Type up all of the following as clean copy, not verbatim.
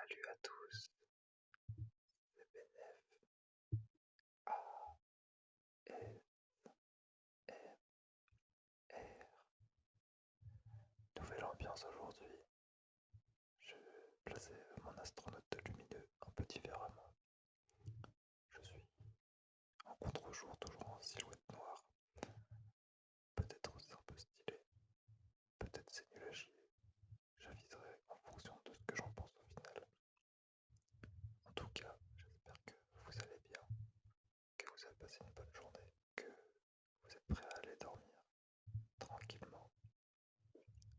Salut à tous, c'est Benef. Nouvelle ambiance aujourd'hui. Je vais placer mon astronaute lumineux un peu différemment. Je suis en contre-jour, toujours en silhouette noire. Peut-être c'est un peu stylé, peut-être c'est nul à chier. J'aviserai en fonction de ce que j'en pense au final. En tout cas, j'espère que vous allez bien, que vous avez passé une bonne journée, que vous êtes prêts à aller dormir tranquillement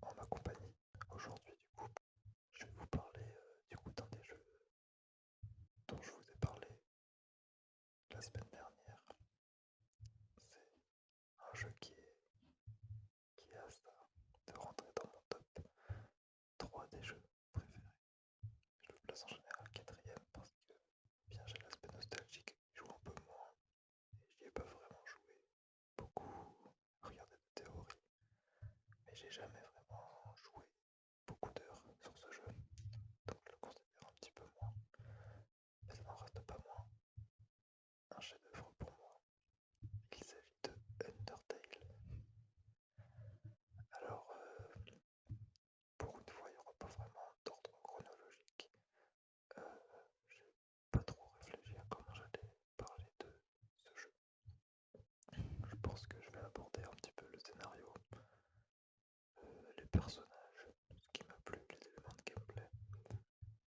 en ma compagnie. Aujourd'hui, du coup, je vais vous parler d'un des jeux dont je vous ai parlé la semaine dernière. C'est un jeu qui a ça de rentrer dans mon top 3 des jeux préférés. Je le place en général quatrième parce que bien j'ai l'aspect nostalgique, je joue un peu moins et j'y ai pas vraiment joué beaucoup, regardé de théories, mais j'ai jamais vraiment joué beaucoup d'heures sur ce jeu, donc je le considère un petit peu moins, mais ça n'en reste pas moins un chef-d'œuvre pour moi. Il s'agit de Undertale. Alors, pour une fois, il n'y aura pas vraiment d'ordre chronologique. Euh, j'ai pas trop réfléchi à comment j'allais parler de ce jeu. Je pense que je vais aborder un petit peu le scénario, les personnages, ce qui m'a plu, les éléments de gameplay,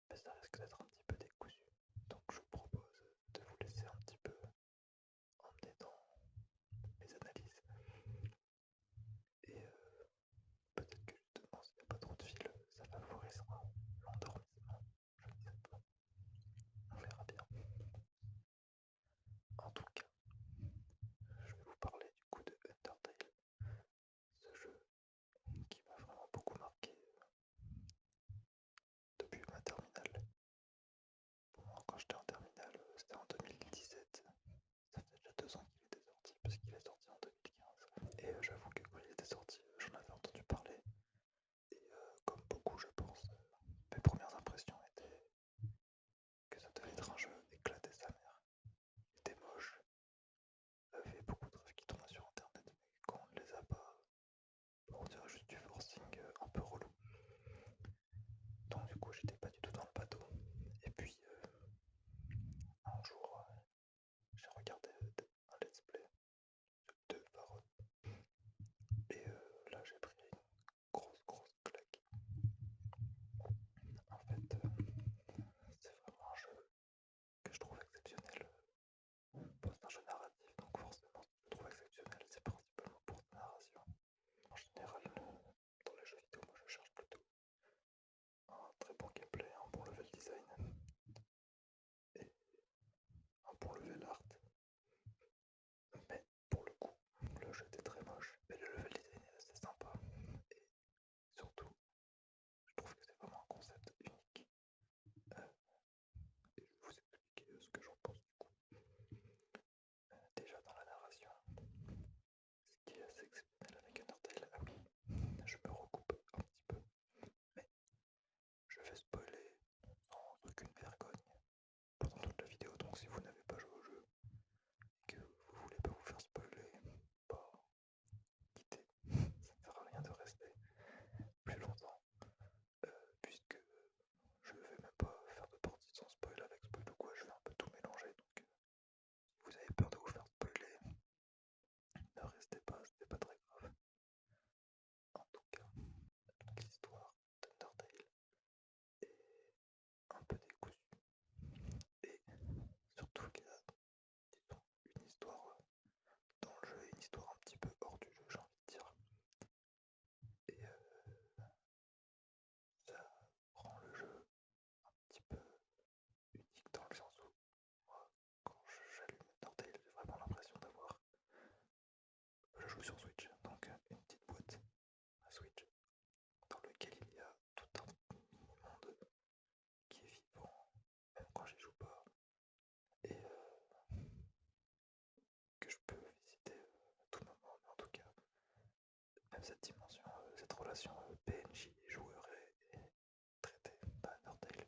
mais ça risque d'être un petit peu décousu. Donc je vous propose de vous laisser un petit peu emmener dans mes analyses. Et peut-être que justement, s'il n'y a pas trop de fil, ça favorisera l'endormissement. Je ne sais pas. On verra bien. En tout cas, je vais vous parler du coup de Undertale, ce jeu qui m'a vraiment beaucoup marqué depuis ma terminale. Pour moi, quand j'étais en terminale, c'était en 2017. Ça faisait déjà 2 ans qu'il était sorti, parce qu'il est sorti en 2015. Et j'avoue que quand il était sorti, j'en avais entendu parler. Et comme beaucoup, je pense, mes premières impressions étaient que ça devait être un jeu éclaté sa mère. Il était moche, il y avait beaucoup de rêves qui tournaient sur internet, mais quand on ne les a pas, on dirait juste du forcing un peu relou. Donc du coup, j'étais pas du tout dans le bateau. Et puis, un jour, j'ai regardé un let's play de Varone. Et là, j'ai pris une grosse claque. En fait, c'est vraiment un jeu que je trouve exceptionnel. Bon, c'est un jeu narratif, donc forcément, ce que je trouve exceptionnel, c'est principalement pour sa narration. En général, dans les jeux vidéo, moi je cherche plutôt un très bon gameplay, un bon level design et un bon level art. Mais pour le coup, le jeu était très moche, mais le level design est assez sympa. Et surtout, je trouve que c'est vraiment un concept unique. Et je vais vous expliquer ce que j'en pense du coup. Déjà dans la narration, ce qui est assez exceptionnel avec Undertale, ah oui, je me recoupe un petit peu, mais je vais spoiler sans aucune vergogne pendant toute la vidéo, donc si vous n'avez pas joué au jeu et que vous voulez pas vous faire spoiler, bah quittez, ça ne sert à rien de rester plus longtemps, puisque je vais même pas faire de partie sans spoil avec spoil ou quoi, je vais un peu tout mélanger, donc si vous avez peur de vous faire spoiler, ne restez pas, c'est pas très grave. En tout cas, l'histoire d'Undertale est un peu décousue, et surtout qu'il y a, disons, une histoire dans le jeu et une histoire un petit peu hors du jeu, j'ai envie de dire. Et ça rend le jeu un petit peu unique dans le sens où moi, quand j'allume Undertale, j'ai vraiment l'impression d'avoir... Je joue sur Switch, donc une petite boîte à Switch dans lequel il y a tout un mini-monde qui est vivant, même quand j'y joue pas, et que je peux visiter à tout moment, mais en tout cas, même cette dimension, cette relation PNJ-joueur est traitée par Undertale.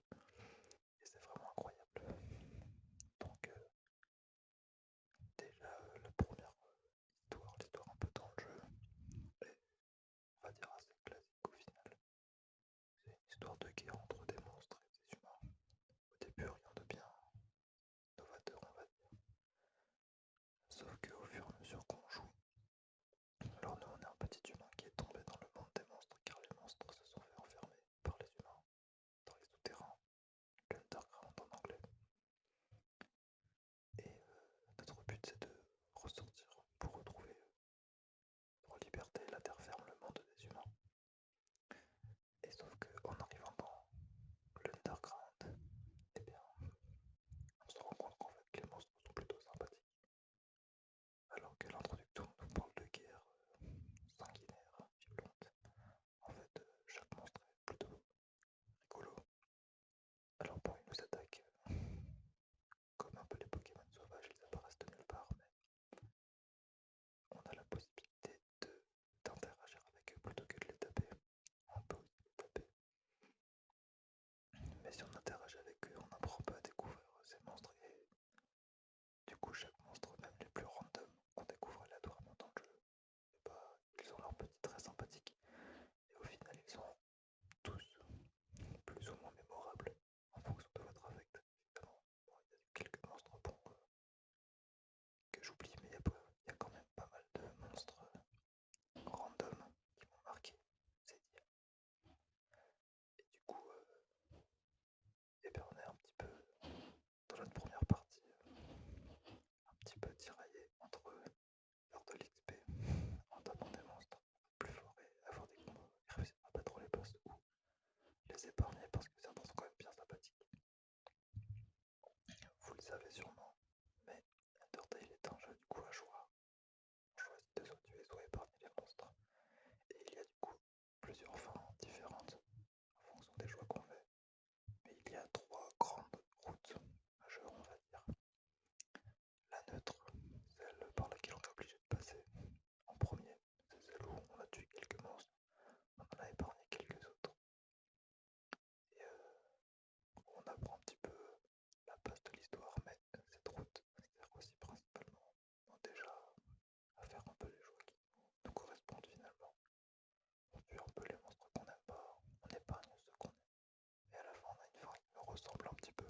ressemble un petit peu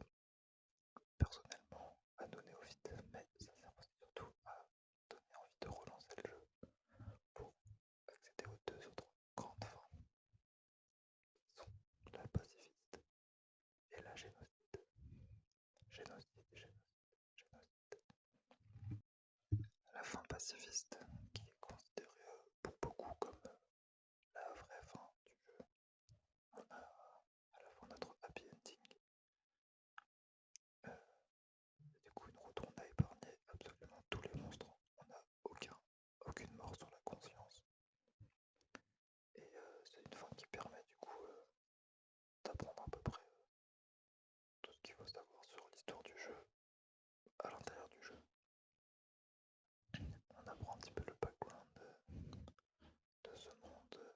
personnellement à nos néophytes, mais ça sert aussi surtout à donner envie de relancer le jeu pour accéder aux deux autres grandes fins qui sont la pacifiste et la génocide. Génocide, génocide, génocide. La fin pacifiste, qui est considérée pour beaucoup comme la vraie fin du jeu. On a à la fin notre happy ending. Du coup, une route où on a épargné absolument tous les monstres. On n'a aucune mort sur la conscience. Et c'est une fin qui permet du coup d'apprendre à peu près tout ce qu'il faut savoir sur l'histoire du jeu à l'intérieur du jeu. On apprend un petit peu le background de ce monde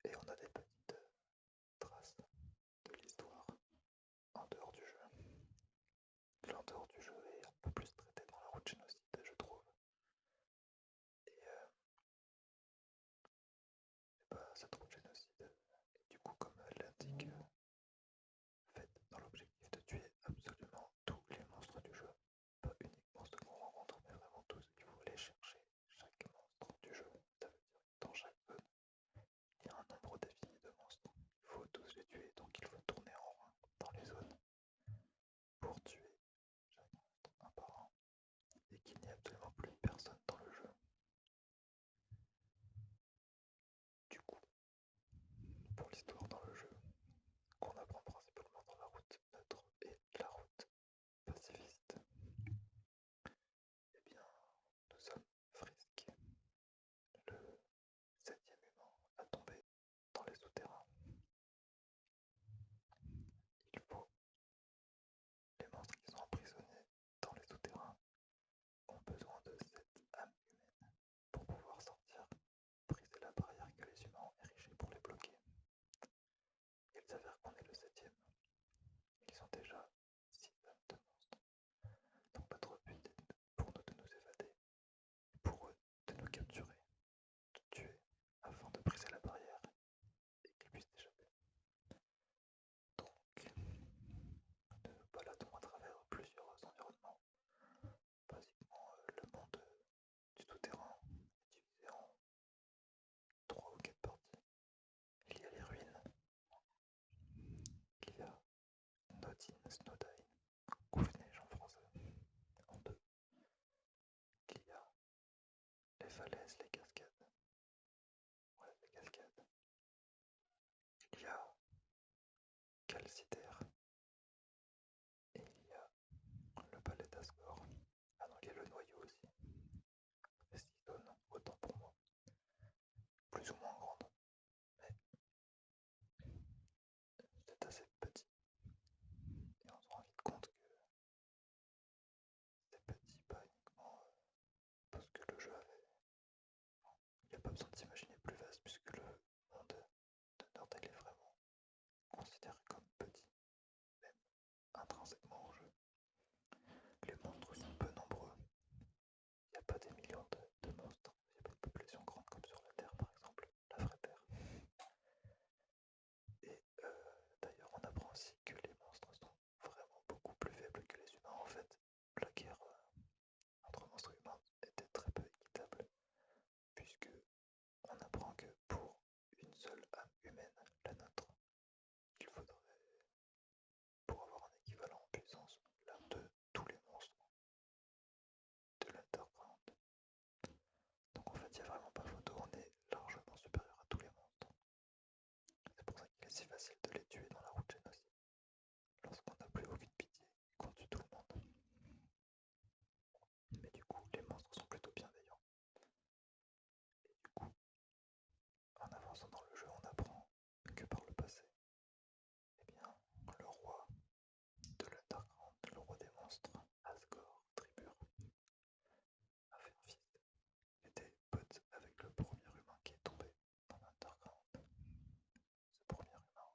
et on a des petites traces de l'histoire en dehors du jeu. En dehors du jeu est un peu plus traité dans la route génocide, je trouve. Et bah, cette route génocide est du coup, comme elle l'indique, faite dans l'objectif de tuer absolument tous les monstres du jeu. Pas uniquement ceux qu'on rencontre, mais vraiment tous. Il faut aller chercher chaque monstre du jeu. Ça veut dire que dans chaque zone, il y a un nombre défini de monstres. Il faut tous les tuer, donc il faut tourner en rond dans les zones pour tuer chaque monstre un par un. Et qu'il n'y ait absolument plus personne dans le jeu. Du coup, pour l'histoire dans le jeu, qu'on apprend principalement dans la route neutre et la route pacifiste, eh bien, nous sommes Frisk, le septième humain à tomber dans les souterrains. Il faut les monstres qui sont emprisonnés dans les souterrains ont besoin de cette âme humaine pour pouvoir sortir, briser la barrière que les humains ont érigée pour les bloquer. Il s'avère qu'on est le septième. Ils sont déjà 6 âmes de monstres. Donc notre but est pour nous de nous évader, pour eux de nous capturer, de tuer, afin de briser la barrière et qu'ils puissent échapper. Donc nous nous baladons à travers plusieurs environnements. Basiquement, le monde du souterrain est divisé en 3 ou 4 parties. Il y a les ruines, il y a Nodin, Snowdine, Gouvenage en français, en deux. Il y a les falaises, les cascades. Ouais, les cascades. Il y a Calcidaire. Et il y a le palais d'Asgore. Ah non, il y a le noyau aussi. Ça fait 6 zones, autant pour moi. Plus ou moins grande, mais c'est assez petit. Et on se rend vite compte que c'est petit, pas uniquement parce que le jeu avait. Il n'y a pas besoin de s'imaginer plus vaste puisque le monde de Nordel est vraiment considéré comme petit, même intrinsèquement au jeu. Les monstres sont peu nombreux. Il n'y a pas des millions de monstres. Il n'y a pas une population grande comme sur la Terre par exemple, la vraie Terre. Et d'ailleurs on apprend aussi que les monstres sont vraiment beaucoup plus faibles que les humains. En fait, la guerre entre monstres et humains était très peu équitable, puisque on apprend que pour une seule âme humaine, la nôtre, il faudrait, pour avoir un équivalent en puissance, l'âme de tous les monstres de l'Underground. Donc en fait, il n'y a vraiment pas photo, on est largement supérieur à tous les monstres. C'est pour ça qu'il est si facile de les tuer dans la route génocide. Lorsqu'on n'a plus aucune pitié et qu'on tue tout le monde. Mais du coup, les monstres sont plutôt bienveillants. Et du coup, en avançant dans le jeu, on apprend que par le passé, eh bien, le roi de l'Underground, le roi des monstres, Asgore Tribur, a fait un fils. Il était pote avec le premier humain qui est tombé dans l'Underground. Ce premier humain,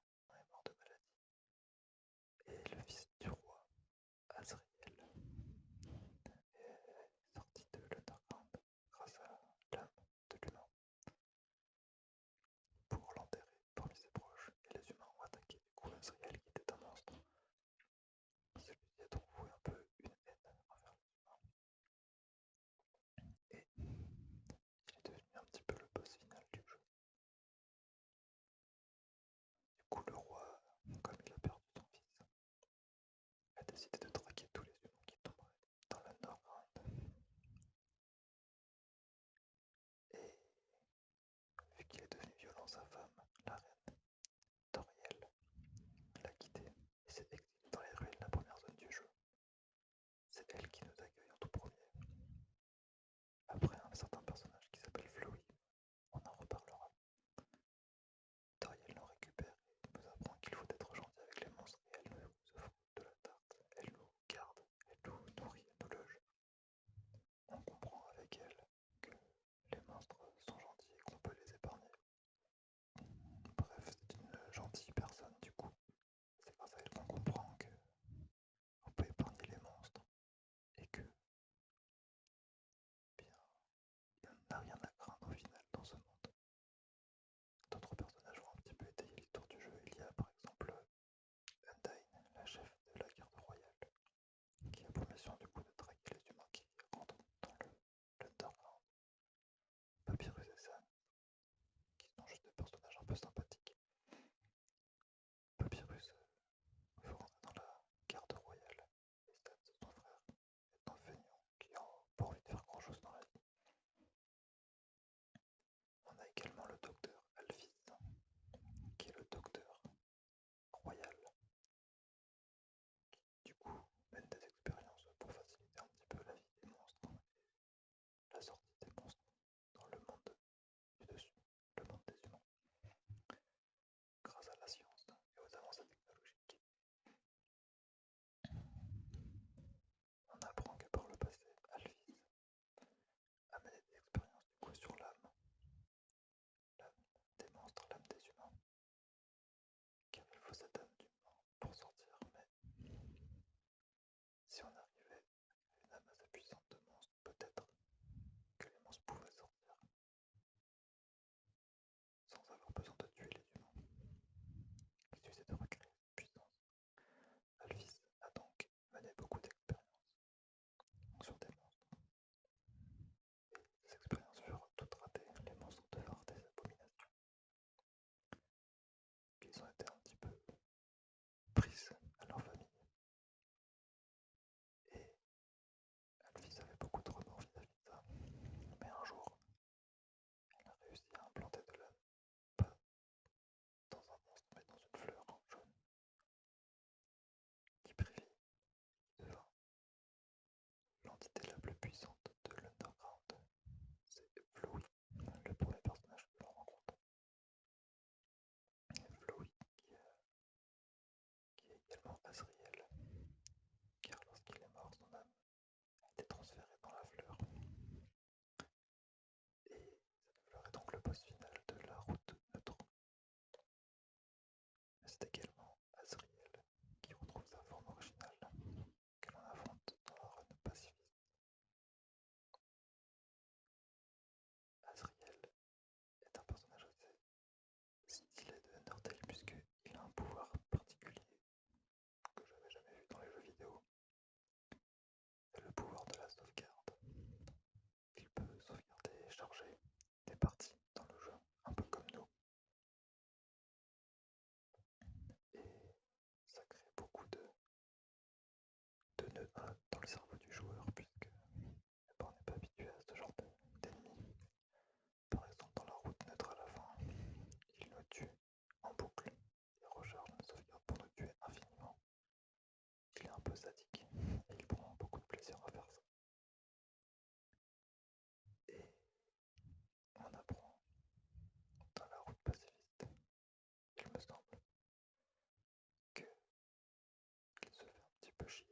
caprices à leur famille. Et Elvis avait beaucoup de remords vis-à-vis de ça. Mais un jour, elle a réussi à implanter de la, pas dans un monstre, mais dans une fleur jaune qui prévit devint l'entité la plus puissante de l'Underground. C'est Flowey, le premier personnage que l'on rencontre. Et Flowey qui est également Azriel, car lorsqu'il est mort, son âme a été transférée dans la fleur. Et cette fleur est donc le boss final de la route neutre. Mais c'est également Azriel qui retrouve sa forme originale, que l'on affronte dans la run pacifiste. Azriel est un personnage assez stylé de Undertale puisqu'il a un pouvoir particulier que j'avais jamais vu dans les jeux vidéo. C'est le pouvoir de la sauvegarde. Il peut sauvegarder et charger des parties dans le jeu, un peu comme nous. Et ça crée beaucoup de nœuds dans le cerveau du joueur puisque on n'est pas habitué à ce genre d'ennemis. Par exemple, dans la route neutre à la fin, il nous tue en boucle et recharge notre sauvegarde pour nous tuer infiniment. Il est un peu sadique et il prend beaucoup de plaisir à faire ça. Et on apprend dans la route pacifiste, il me semble, qu'il se fait un petit peu chier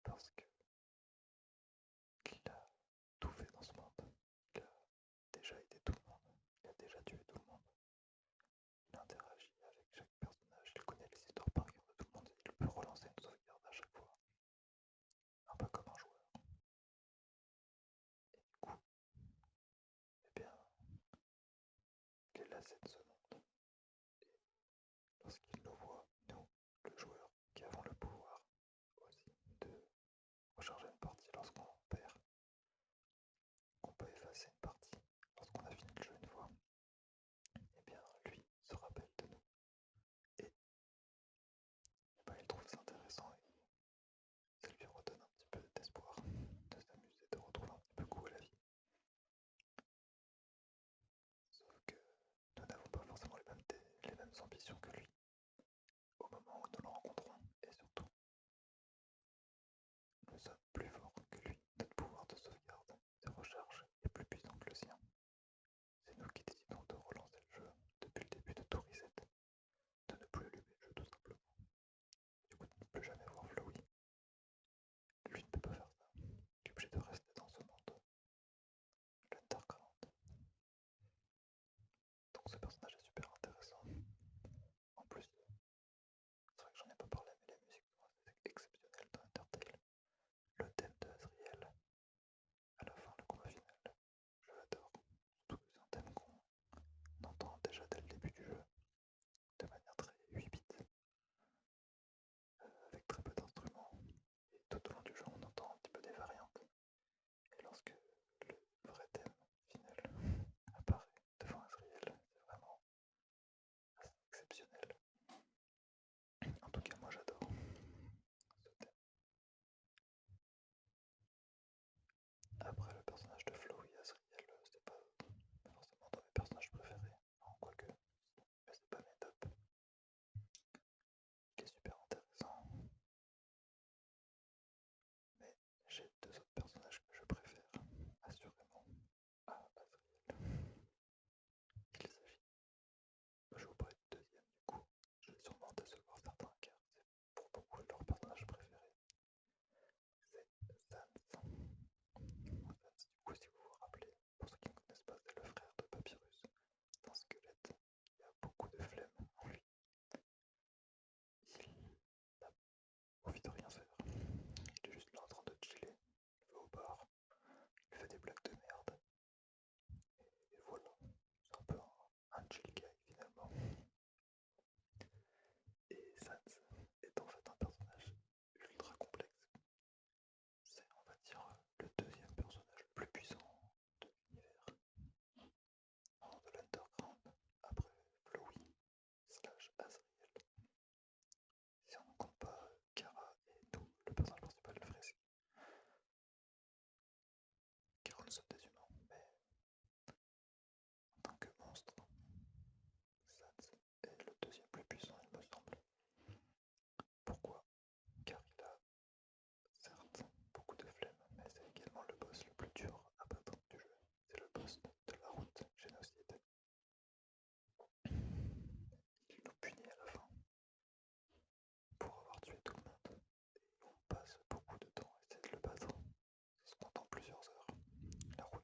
parce que il a tout fait dans ce monde. Il a déjà aidé tout le monde, il a déjà tué tout le monde. Il interagit avec chaque personnage, il connaît les histoires par cœur de tout le monde, il peut relancer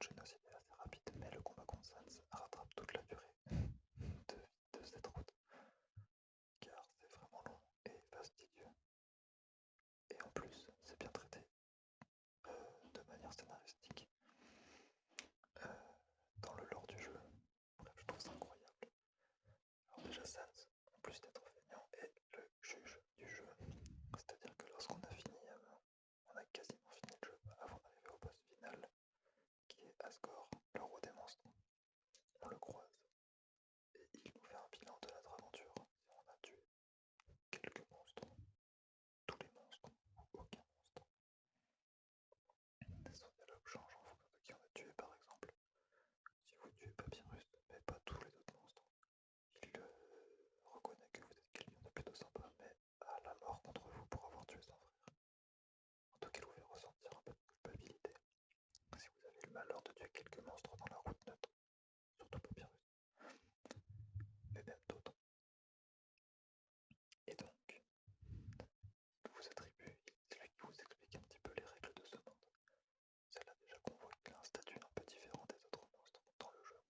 Génocide est assez rapide, mais le combat contre Sans rattrape toute la durée de cette route, car c'est vraiment long et fastidieux. Et en plus, c'est bien traité de manière scénaristique dans le lore du jeu. Bref, je trouve ça incroyable. Alors déjà, Sans, en plus d'être feignant, est le juge du jeu. C'est-à-dire que lorsqu'on a fini, on a quasiment fini le jeu avant d'arriver au boss final, qui est Asgore, le roi des monstres. On le croise et il nous fait un bilan de notre aventure. Si on a tué quelques monstres, tous les monstres ou aucun monstre. Son dialogue change en fonction de qui on a tué par exemple. Si vous tuez Papyrus, mais pas tous les autres monstres, il reconnaît que vous êtes quelqu'un de plutôt sympa, mais à la mort contre vous pour avoir tué son frère. En tout cas, il vous fait ressentir un peu de culpabilité. Si vous avez le malheur de tuer quelques monstres dans la route neutre, surtout Papyrus, mais même d'autres. Et donc, il vous attribue, c'est lui qui vous explique un petit peu les règles de ce monde. C'est là déjà qu'on voit qu'il a un statut un peu différent des autres monstres dans le jeu.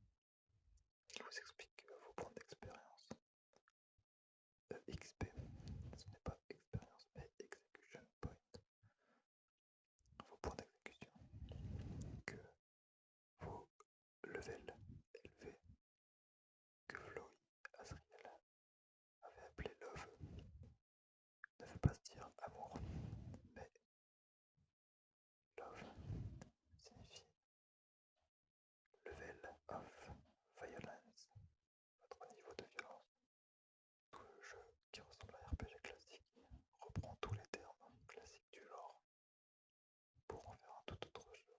Il vous explique vos points d'expérience. XP, ce n'est pas expérience mais execution point. Vos points d'exécution. Que vos levels élevés. Que Floy Asriel avait appelé love. Ne veut pas se dire amour, mais love signifie level of violence. Votre niveau de violence. Tout le jeu qui ressemble à un RPG classique reprend tous les termes classiques du genre pour en faire un tout autre jeu.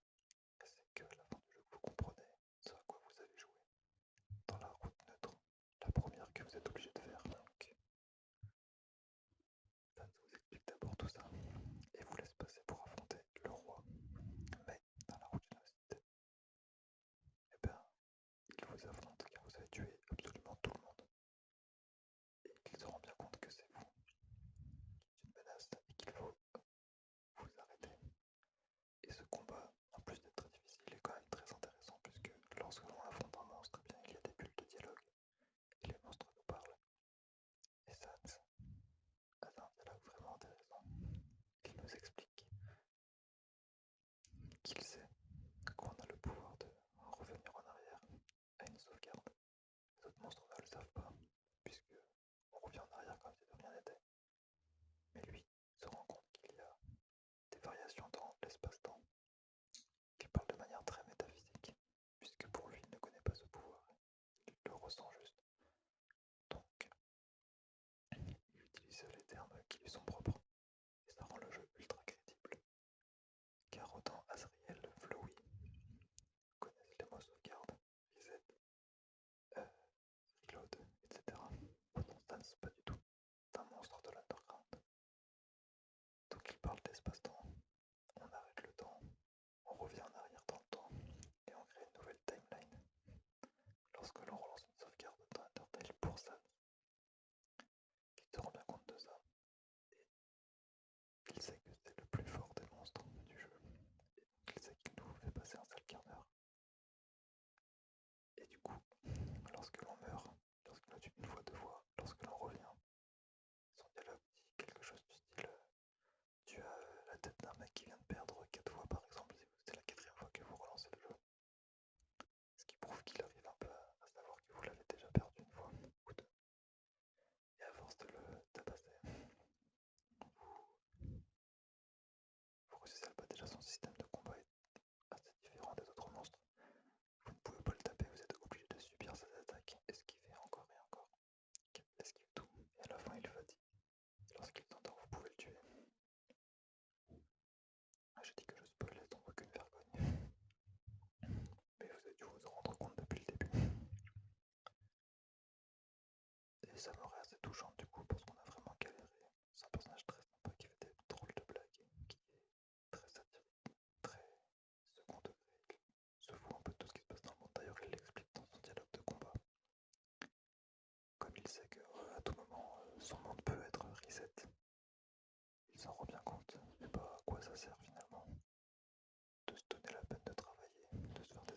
Et c'est que à la fin du jeu que vous comprenez ce à quoi vous avez joué. Dans la route neutre, la première que vous êtes obligé de faire. Donc, ça vous explique d'abord tout ça et vous laisse passer pour affronter le roi. Mais dans la route génocide, eh ben, il vous affronte car vous avez tué absolument tout le monde. Et il se rend bien compte que c'est vous qui êtes une menace et qu'il faut vous arrêter. Et ce combat, en plus d'être très difficile, est quand même très intéressant puisque lorsque l'on affronte un monstre, eh bien, il y a des bulles de dialogue et les monstres nous parlent. Et ça, c'est un dialogue vraiment intéressant. Il nous explique qu'il sait qu'on a le pouvoir de revenir en arrière à une sauvegarde. Les autres monstres ne le savent pas, puisque on revient en arrière comme si de rien n'était. Mais lui se rend compte qu'il y a des variations dans l'espace-temps. Il parle de manière très métaphysique, puisque pour lui il ne connaît pas ce pouvoir, il le ressent juste. Donc, il utilise les termes qui lui sont propres, et ça rend le jeu ultra crédible. Car autant Asriel, Flowey connaissent les mots sauvegarde, reset, reload, etc. Autant Sans pas du tout. C'est un monstre de l'underground. Donc il parle d'espace-temps, on arrête le temps, on revient en arrière dans le temps, et on crée une nouvelle timeline. Lorsque l'on relance une sauvegarde dans Undertale pour Sans, il se rend bien compte de ça, et il sait que c'est le plus fort des monstres du jeu, et donc il sait qu'il nous fait passer un sale quart d'heure. Et du coup, lorsque l'on meurt, lorsqu'il nous tue une fois, deux fois, lorsque l'on revient, son dialogue dit quelque chose du style tu as la tête d'un mec qui vient de perdre 4 fois par exemple, si c'est la quatrième fois que vous relancez le jeu. Ce qui prouve qu'il arrive un peu à savoir que vous l'avez déjà perdu une fois ou deux. Et à force de le tabasser, vous réussissez à le battre. Déjà son système de combat est assez différent des autres monstres. Vous ne pouvez pas le taper, vous êtes obligé de subir ses attaques, esquiver encore et encore. Esquive tout, et à la fin il fatigue. Lorsqu'il s'endort, vous pouvez le tuer. Ah, j'ai dit que je spoilais sans aucune vergogne. Mais vous avez dû vous en rendre compte depuis le début. Et ça m'aurait assez touchant du coup parce qu'on a vraiment galéré. C'est un personnage très sympa qui fait des drôles de blagues, qui est très satirique, très second degré. Il se fout un peu de tout ce qui se passe dans le monde. D'ailleurs, il l'explique dans son dialogue de combat. Comme il sait que à tout moment son monde peut être reset, il s'en rend bien compte. Et bah à quoi ça sert finalement de se donner la peine de travailler, de se faire des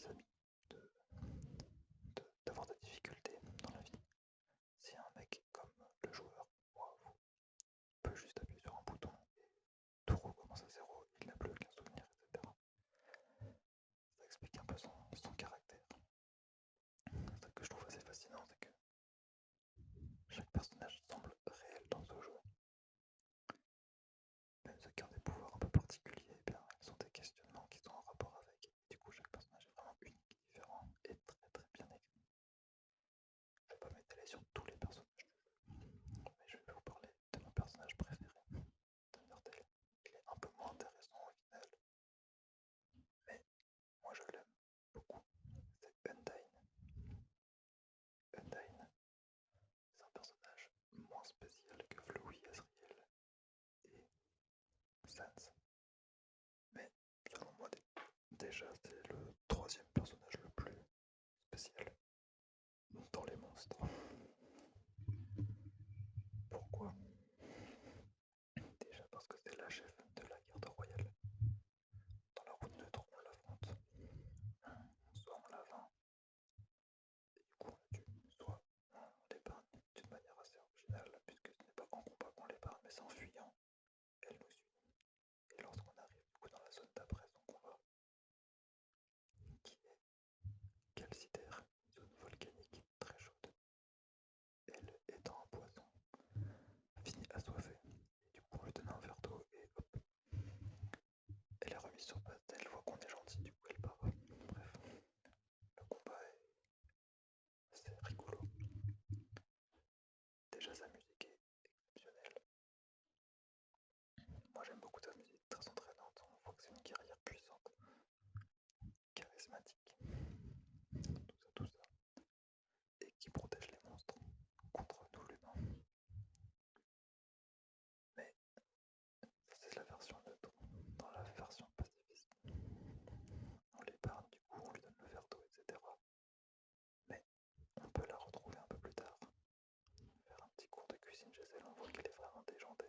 méchante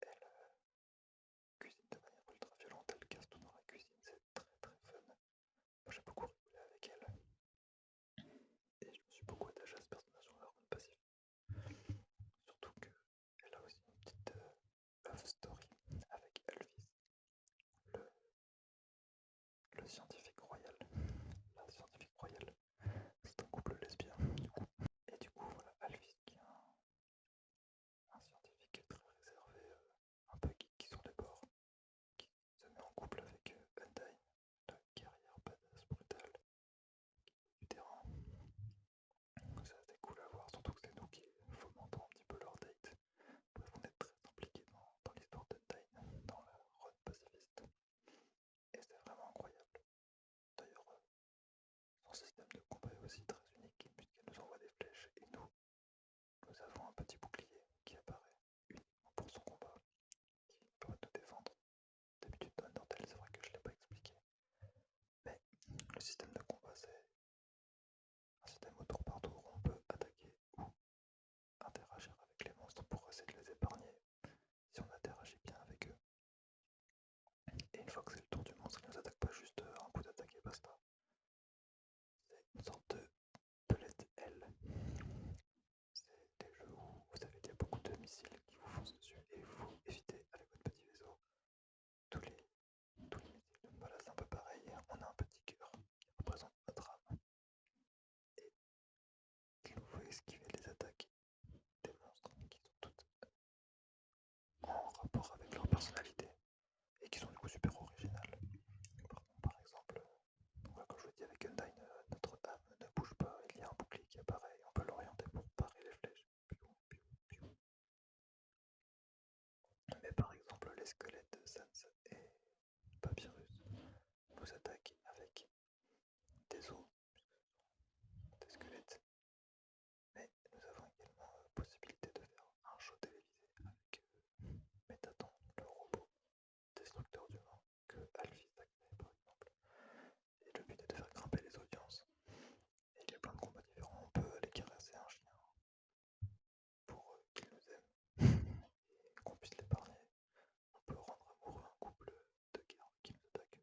et elle cuisine de manière ultra violente, elle casse tout dans la cuisine, c'est très très fun. Moi j'ai beaucoup rigolé avec elle et je me suis beaucoup attaché à ce personnage dans la run passive. Surtout qu'elle a aussi une petite love story avec Elvis, le, le scientifique royal. La scientifique royale, c'est un couple lesbien du coup. Et du coup voilà, Elvis qui est un scientifique très réservé, un peu geek sur les bords, qui se met en couple avec Undyne, la guerrière badass brutale du terrain. C'est assez cool à voir, surtout que c'est nous qui fomentons un petit peu leur date. Bref, on est très impliqués dans l'histoire d'Undyne, dans la run pacifiste. Et c'est vraiment incroyable. D'ailleurs, son système de combat est aussi très unique, puisqu'elle nous envoie des flèches, et nous avons un petit bouclier qui apparaît uniquement pour son combat, qui permet de nous défendre. D'habitude dans Undertale, c'est vrai que je ne l'ai pas expliqué. Mais le système de combat, c'est un système au tour par tour où on peut attaquer ou interagir avec les monstres pour essayer de les épargner si on interagit bien avec eux. Et une fois que c'est le tour du monstre, il ne nous attaque pas juste un coup d'attaque et basta. C'est une sorte de bullet hell. C'est des jeux où vous savez qu'il y a beaucoup de missiles qui vous foncent dessus et il faut éviter avec votre petit vaisseau tous les, tous les missiles. Voilà, c'est un peu pareil. On a un petit cœur qui représente notre âme et il nous faut esquiver les attaques des monstres qui sont toutes en rapport avec leur personnalité et qui sont du coup super originales. Par exemple, comme je vous dis avec Undyne, notre âme ne bouge pas, il y a un bouclier qui apparaît et on peut l'orienter pour parer les flèches. Mais par exemple, les squelettes de Sans et Papyrus nous attaquent avec des os, des squelettes. Mais nous avons également possibilité de faire un show télévisé avec Métaton, le robot destructeur d'humains que Alphys a créé par exemple. Et le but est de faire grimper les audiences. Et il y a plein de combats différents. On peut aller caresser un chien pour qu'il nous aime et qu'on puisse l'épargner. On peut rendre amoureux un couple de gardes qui nous attaquent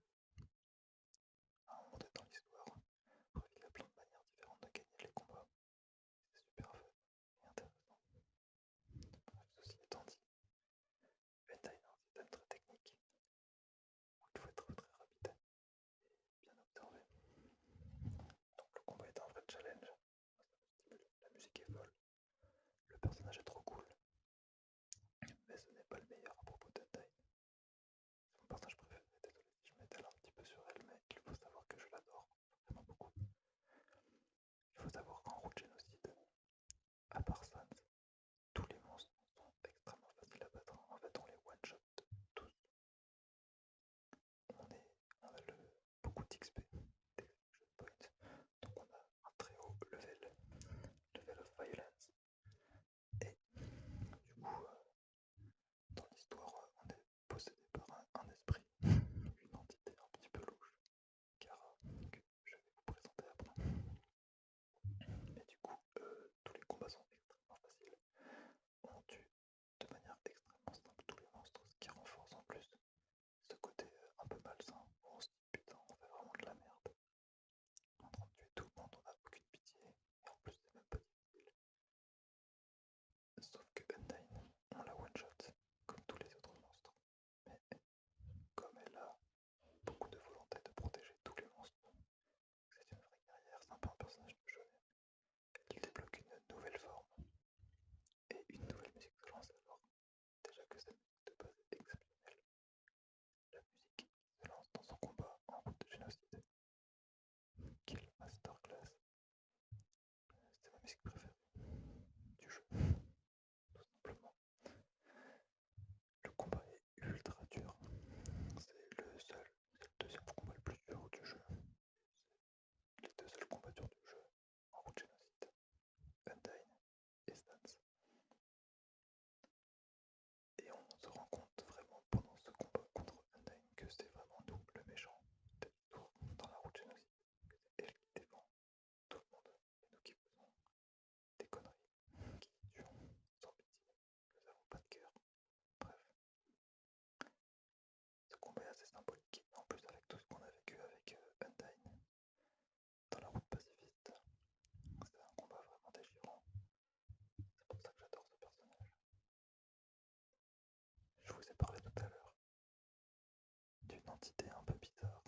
d'identité un peu bizarre.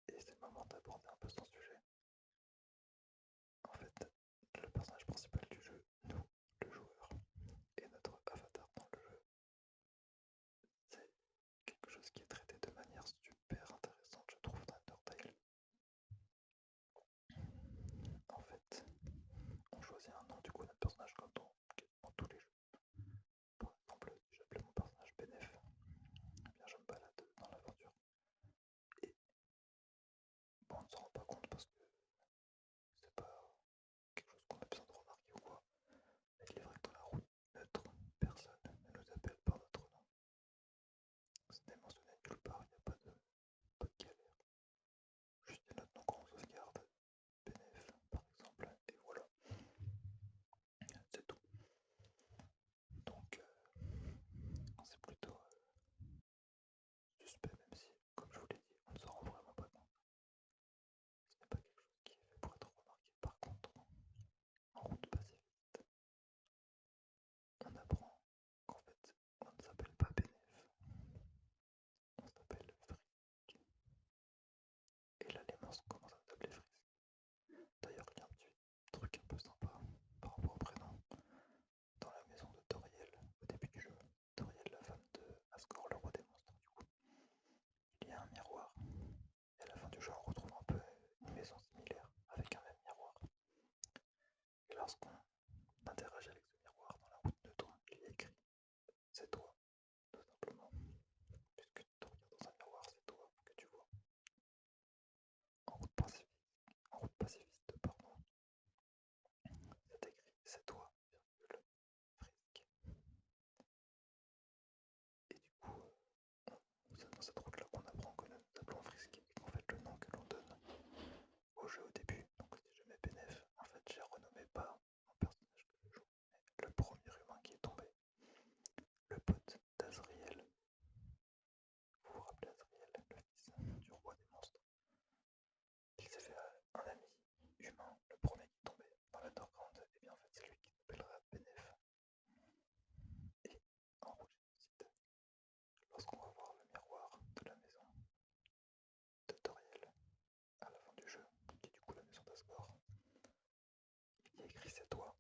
Et c'est le moment d'aborder un peu son sujet. En fait, le personnage principal du jeu, nous, le joueur, et notre avatar dans le jeu, c'est quelque chose qui est traité de manière super intéressante, je trouve, dans Undertale. En fait, on choisit un nom du coup notre personnage comme dans quasiment tous les jeux. Par exemple, si j'appelais mon personnage Benef, eh bien je me balade dans l'aventure. Et bon, on ne s'en rend pas compte parce que c'est pas quelque chose qu'on a besoin de remarquer ou quoi. Mais il est vrai que dans la route neutre, personne ne nous appelle par notre nom. Ce n'est mentionné nulle part, il n'y a pas de galère. Juste il y a notre nom qu'on sauvegarde, Benef par exemple, et voilà, c'est tout. Donc c'est plutôt suspect, même si, comme je vous l'ai dit, on ne s'en rend vraiment pas compte. Ce n'est pas quelque chose qui est fait pour être remarqué. Par contre, en route pacifiste, on apprend qu'en fait, on ne s'appelle pas Benef, on s'appelle Frisk. Et là, les monstres commencent à s'appeler Frisk. D'ailleurs, il y a un petit truc un peu sympa par rapport au prénom. Dans la maison de Toriel, au début du jeu, Toriel, la femme de Asgore, le roi des monstres, du coup, il y a un miroir. Et à la fin du jeu, on retrouve un peu une maison similaire avec un même miroir. Et lorsqu'on interagit avec ce miroir dans la route neutre, il y a écrit c'est toi, tout simplement. Puisque tu te regardes dans un miroir, c'est toi que tu vois. En route pacifiste, pardon, c'est écrit c'est toi, virgule, Frisk. Et du coup, c'est dans cette route-là qu'on apprend que nous nous appelons Frisk et qu'en fait le nom que l'on donne au jeu au début, donc si je mets Benef, en fait j'ai renommé pas mon personnage que je joue, mais le premier humain qui est tombé, le pote d'Azriel. Vous vous rappelez Azriel, le fils du roi des monstres. Il s'est fait un ami humain, le premier qui est tombé dans l'Underground, et bien en fait c'est lui qui s'appellera Benef. Et en rouge et lorsqu'on va voir le miroir de la maison de Toriel à la fin du jeu, qui est du coup la maison d'Asgore, il y a écrit c'est toi,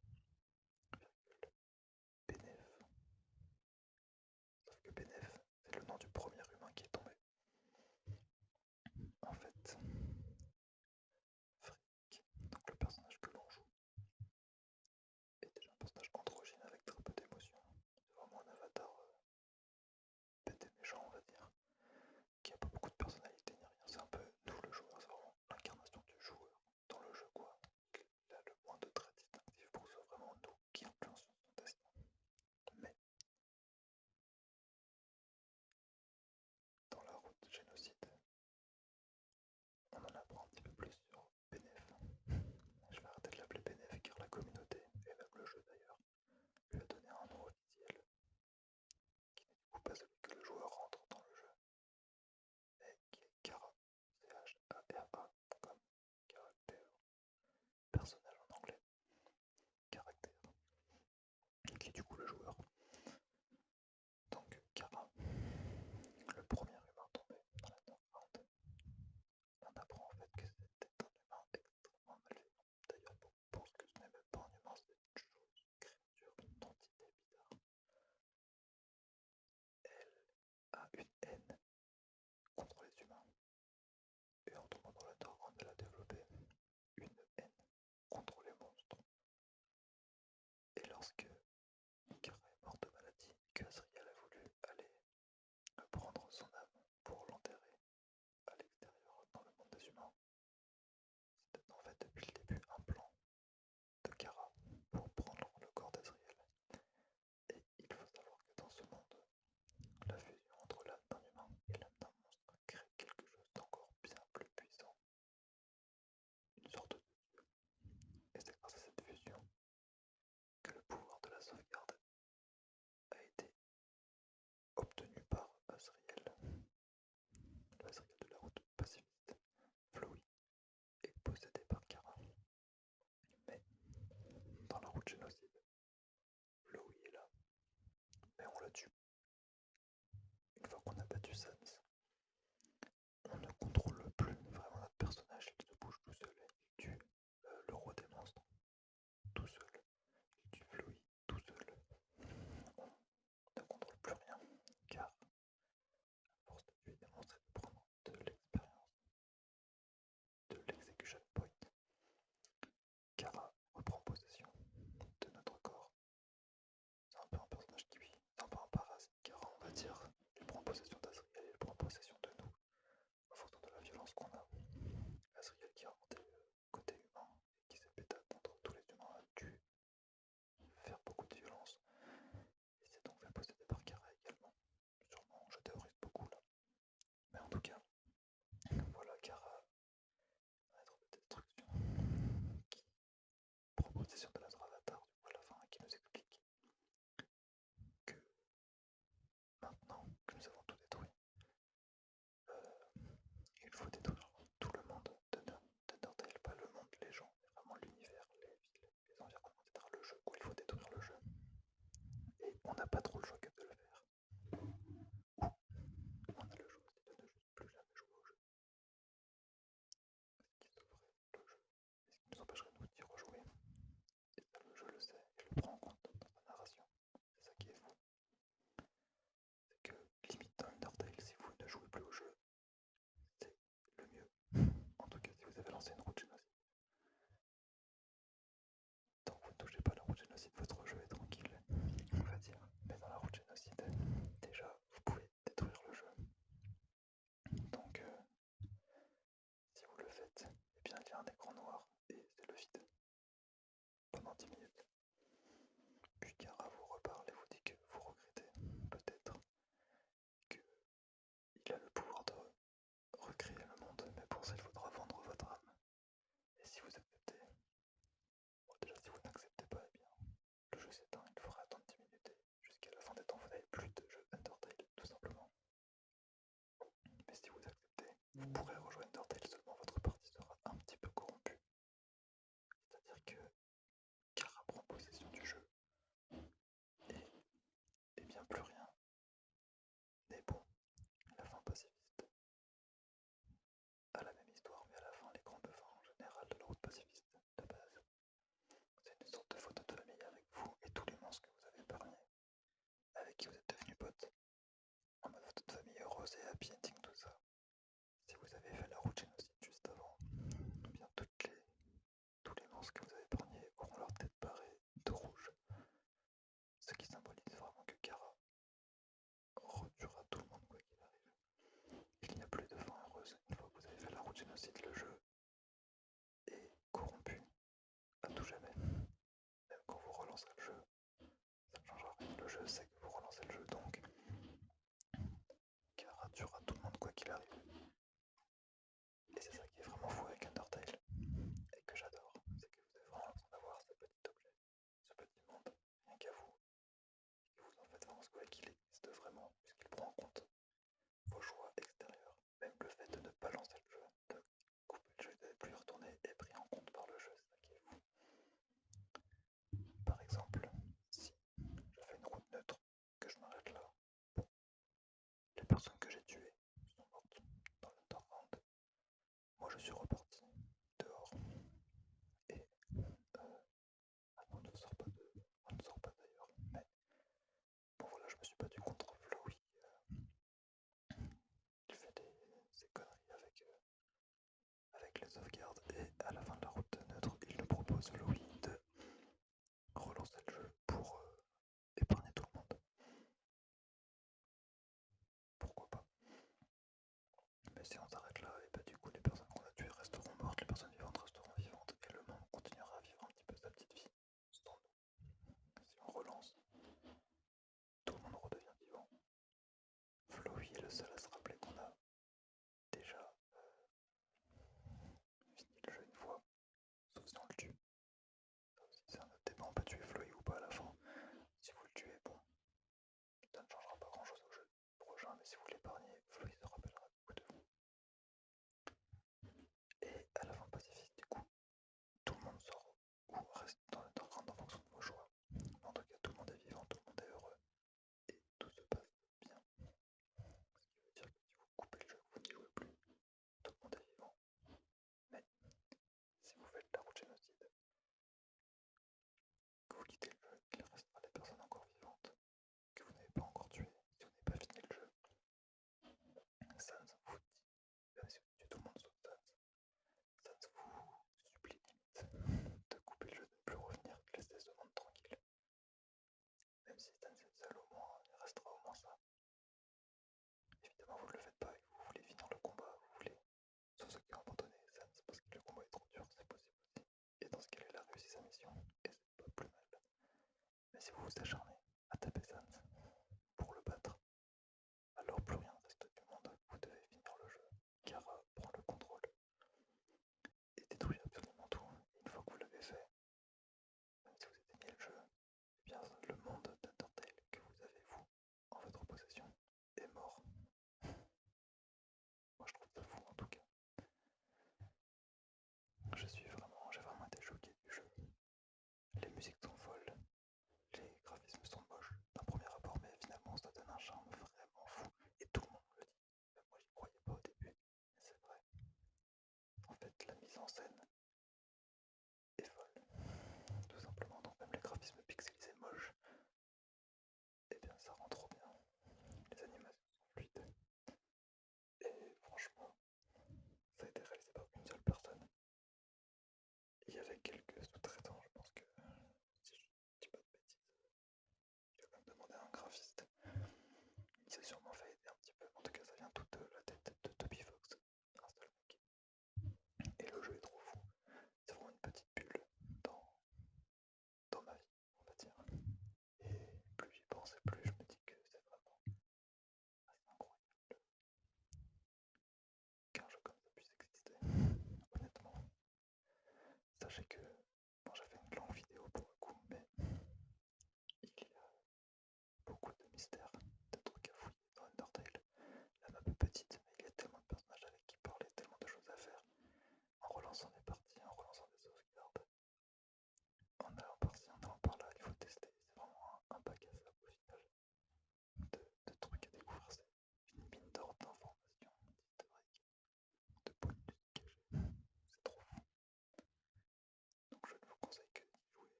virgule, Benef. Sauf que Benef, c'est le nom du premier humain qui est tombé. En fait, Frick, donc le personnage que l'on joue, est déjà un personnage androgyne avec très peu d'émotions. C'est vraiment un avatar bête et méchant, on va dire, qui a pas beaucoup de personnalité ni rien. C'est un peu nous le joueur, c'est vraiment l'incarnation du joueur dans le jeu, quoi. Il a le moins de traits distinctifs pour que ce soit vraiment nous qui influencions son destin. Mais dans la route génocide, on en apprend un petit peu plus sur Benef. Je vais arrêter de l'appeler Benef car la communauté, et même le jeu d'ailleurs, lui a donné un nom officiel qui n'est du coup pas celui que le joueur rentre dans le jeu, mais qui est Chara, C-H-A-R-A, comme caractère, personnage en anglais, caractère, qui est du coup le joueur. Donc Chara, le premier humain tombé dans l'Underground, on apprend en fait que c'était un humain extrêmement malveillant. D'ailleurs, beaucoup pensent que ce n'est même pas un humain, c'est une chose, une créature, une entité bizarre. Elle a une haine contre les humains. Et en tombant dans l'Underground, elle a développé une haine contre les monstres. Et lorsque Kara est morte de maladie et que Azriel a voulu aller prendre son âme pour l'enterrer à l'extérieur dans le monde des humains, c'était en fait depuis le début un plan de Kara pour prendre le corps d'Azriel. Et il faut savoir que dans ce monde, la fusion entre l'âme d'un humain pas trop le choix que de le faire. Ou on a le choix aussi de ne juste plus jamais jouer au jeu. Ce qui sauverait le jeu. Et ce qui nous empêcherait de d'y rejouer. Et ça, le jeu le sait et le prend en compte dans sa narration. C'est ça qui est fou. C'est que limite dans Undertale, si vous ne jouez plus au jeu, c'est le mieux. En tout cas, si vous avez lancé une route génocide. Tant que vous ne touchez pas la route génocide, votre jeu est tranquille, on va dire. Mais dans la route génocide, déjà, vous pouvez détruire le jeu. Donc, si vous le faites, eh bien, il y a un écran noir et c'est le vide pendant 10 minutes. Puis Kara vous reparle et vous dit que vous regrettez peut-être qu'il a le pouvoir de recréer le monde, mais pour ça il faudra vendre votre âme. Et si vous acceptez, bon, déjà si vous n'acceptez pas, eh bien le jeu s'éteint, il faudra attendre 10 minutes et jusqu'à la fin des temps vous n'avez plus de jeu Undertale tout simplement. Mais si vous acceptez, vous pourrez rejoindre Undertale, seulement votre partie sera un petit peu corrompue. C'est-à-dire que Kara prend possession du jeu et bien plus rien n'est bon. La fin pacifiste a la même histoire, mais à la fin, l'écran de fin en général de la route pacifiste de base, c'est une sorte de photo de famille avec vous et tous les monstres que vous avez épargnés, avec qui vous êtes devenus potes, en mode photo de famille heureuse et happy ending, tout ça. Si vous avez fait la route génocide juste avant, eh bien tous les monstres que vous avez épargnés auront leur tête barrée de rouge, ce qui symbolise vraiment que Kara retuera tout le monde quoi qu'il arrive. Il n'y a plus de fin heureuse. Une fois que vous avez fait la route génocide, le jeu est corrompu à tout jamais. Même quand vous relancerez le jeu, ça ne changera rien. Le jeu sait que vous relancez le jeu, donc Kara tuera tout le monde quoi qu'il arrive. Et c'est ça qui est vraiment fou avec Undertale, et que j'adore, c'est que vous avez vraiment l'impression d'avoir ce petit objet, ce petit monde, rien qu'à vous, et que vous en faites vraiment ce qu'il existe vraiment, puisqu'il prend en compte vos choix extérieurs. Même le fait de ne pas lancer le jeu, de couper le jeu, de ne plus y retourner, est pris en compte par le jeu, c'est ça qui est fou. Par exemple, si je fais une route neutre, que je m'arrête là, bon, les personnes que j'ai tuées sont mortes dans l'Underground. Moi je suis reparti dehors et on ne sort pas d'ailleurs. Mais bon voilà, je me suis battu contre Flowey. Il fait ses conneries avec les sauvegardes et à la fin de la route neutre, il nous propose Flowey de relancer le jeu pour épargner tout le monde. Pourquoi pas? Mais si on s'arrête là, et bah du coup les personnes qu'on a tuées resteront mortes, les personnes vivantes resteront vivantes, et le monde continuera à vivre un petit peu sa petite vie sans nous. Si on relance, tout le monde redevient vivant. Flowey est le seul à se rappeler qu'on a déjà fini le jeu une fois, sauf si on le tue. Ça aussi c'est un autre débat, on peut tuer Flowey ou pas à la fin. Si vous le tuez, bon, ça ne changera pas grand chose au jeu prochain, mais si vous l'épargnez, Flowey se rappellera beaucoup de vous. Et à la fin pacifiste, du coup, tout le monde sort ou reste dans l'underground en fonction de vos choix. En tout cas, tout le monde est vivant, tout le monde est heureux et tout se passe bien. Ce qui veut dire que si vous coupez le jeu, vous n'y jouez plus, tout le monde est vivant. Mais si vous faites la route génocide, que vous quittez le jeu, il restera des personnes encore vivantes que vous n'avez pas encore tuées si vous n'avez pas fini le jeu. Sans vous dit, même si vous tuez tout le monde sauf Sans vous supplie limite de couper le jeu, de ne plus revenir, de laisser ce monde tranquille. Même si Sans est seul, au moins, il restera au moins ça. Évidemment, vous ne le faites pas et vous voulez finir le combat, vous voulez. Sauf ceux qui ont abandonné Sans parce que le combat est trop dur, c'est possible aussi. Et dans ce cas-là, il a réussi sa mission, et c'est pas plus mal. Mais si vous vous acharnez à taper Sans pour le battre, alors plus rien ne reste du monde, vous devez finir le jeu. Kara prend le contrôle et détruit absolument tout. Et une fois que vous l'avez fait, même si vous éteignez le jeu, eh bien le monde d'Undertale que vous avez vous en votre possession est mort. Moi je trouve ça fou en tout cas. J'ai vraiment été choqué du jeu. Les musiques sont folles, les graphismes sont moches d'un premier abord. mystères, de trucs à fouiller dans Undertale. La map est petite, mais il y a tellement de personnages avec qui parler, tellement de choses à faire. En relançant des parties, en relançant des sauvegardes, en allant par-ci, en allant par-là, il faut tester. C'est vraiment un bac à sable au final de trucs à découvrir. C'est une mine d'or d'informations, d'historiques, de bonus cachés. C'est trop fou. Donc je ne vous conseille que d'y jouer.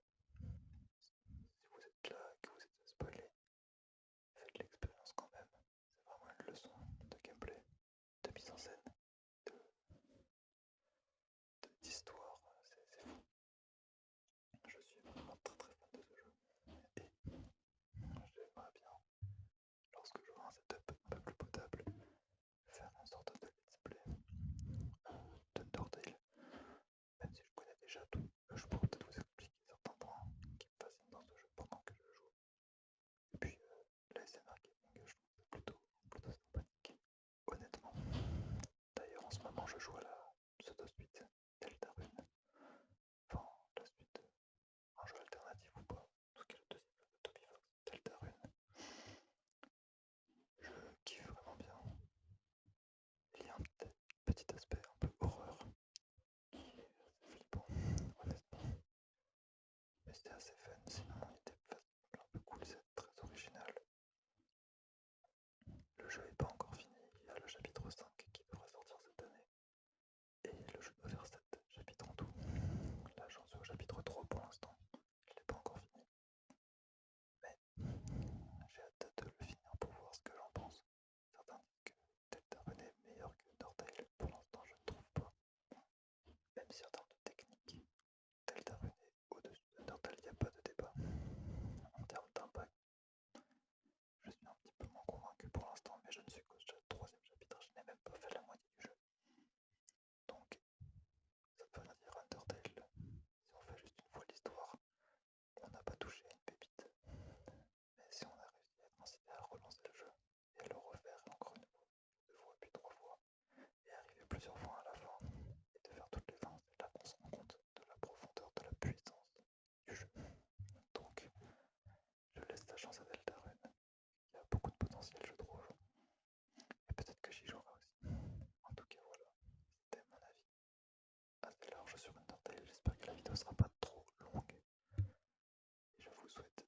Si vous êtes là, que vous êtes spoilé, faites l'expérience quand même. C'est vraiment une leçon de gameplay, de mise en scène, d'histoire. C'est fou. Je suis vraiment très très fan de ce jeu. Et j'aimerais bien, lorsque j'aurai un setup un peu plus potable, faire une sorte de let's play d'Undertale. Même si je connais déjà tout, je pourrais peut-être vous expliquer certains points qui me fascinent dans ce jeu pendant que je joue. Et puis l'ASMR Gaming, je trouve ça plutôt sympathique, honnêtement. D'ailleurs, en ce moment, je joue à la pseudo-suite Deltarune. Enfin, la suite, un jeu alternatif ou pas. En tout cas, le deuxième jeu de Toby Fox, Deltarune. Je kiffe vraiment bien. Il y a un petit aspect un peu horreur qui est assez flippant, honnêtement. Mais c'était assez fun, sinon il était un peu cool, c'est très original. Le jeu n'est pas encore fini, il y a le chapitre 5 qui devrait sortir cette année. Et le jeu doit faire 7 chapitres en tout. Là j'en suis au chapitre 3 pour l'instant, je l'ai pas encore fini. Mais j'ai hâte de le finir pour voir ce que j'en pense. Certains disent que Deltarune est meilleur que Undertale, pour l'instant je ne trouve pas. Même si en termes de technique, Deltarune est au-dessus d'Undertale, il n'y a pas de débat. En termes d'impact, je suis un petit peu moins convaincu pour l'instant, mais je ne suis qu'au troisième chapitre, je n'ai même pas fait la moitié du jeu. Donc, ça ne veut rien dire Undertale. Si on fait juste une fois l'histoire, on n'a pas touché à une pépite. Mais si on a réussi à être incité à relancer le jeu, et à le refaire encore une fois, deux fois, puis trois fois, et arriver plusieurs fois à la fin, et de faire toutes les fins, c'est là qu'on se rend compte de la profondeur, de la puissance du jeu. Donc, je laisse la chance à Deltarune. Il y a beaucoup de potentiel, je trouve. Et peut-être que j'y jouerai aussi. En tout cas, voilà. C'était mon avis assez large sur Undertale. J'espère que la vidéo sera pas trop longue. Et je vous souhaite